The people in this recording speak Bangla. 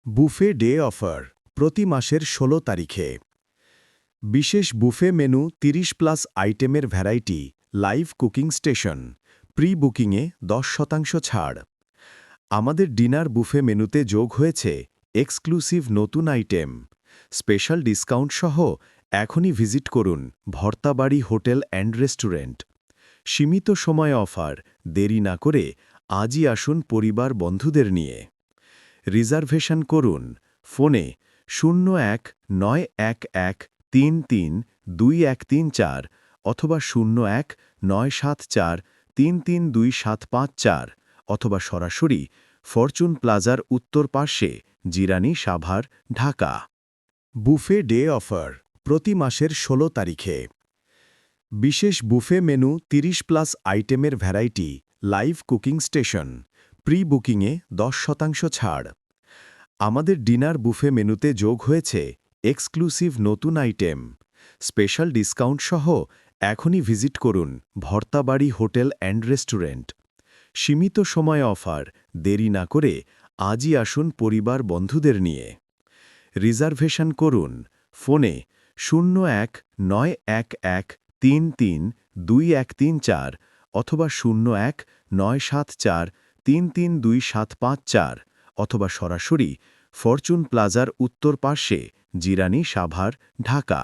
বুফে ডে অফার প্রতি মাসের ১৬ তারিখে বিশেষ বুফে মেনু ৩০+ আইটেমের variety live cooking station pre বুকিংয়ে ১০% ছাড়। আমাদের ডিনার বুফে মেনুতে যোগ হয়েছে এক্সক্লুসিভ নতুন আইটেম, স্পেশাল ডিসকাউন্ট সহ। এখনই ভিজিট করুন ভর্তাবাড়ি হোটেল অ্যান্ড রেস্টুরেন্ট। সীমিত সময় অফার, দেরি না করে আজই আসুন পরিবার বন্ধুদের নিয়ে। রিজার্ভেশন করুন ফোনে 019113321334 অথবা 019743327754 অথবা সরাসরি ফরচুন প্লাজার উত্তর পার্শ্বে, Zirani Savar, Dhaka. Buffet day offer প্রতি মাসের ১৬ তারিখে বিশেষ বুফে মেনু ৩০+ আইটেমের variety live cooking station pre বুকিংয়ে ১০% ছাড়। আমাদের ডিনার বুফে মেনুতে যোগ হয়েছে এক্সক্লুসিভ নতুন আইটেম, স্পেশাল ডিসকাউন্ট সহ। এখনই ভিজিট করুন ভর্তাবাড়ি হোটেল অ্যান্ড রেস্টুরেন্ট। সীমিত সময় অফার, দেরি না করে আজই আসুন পরিবার বন্ধুদের নিয়ে। রিজার্ভেশন করুন ফোনে 019113321334 অথবা 019743327754 অথবা সরাসরি ফরচুন প্লাজার উত্তর পার্শ্বে, জিরানী সাভার, ঢাকা।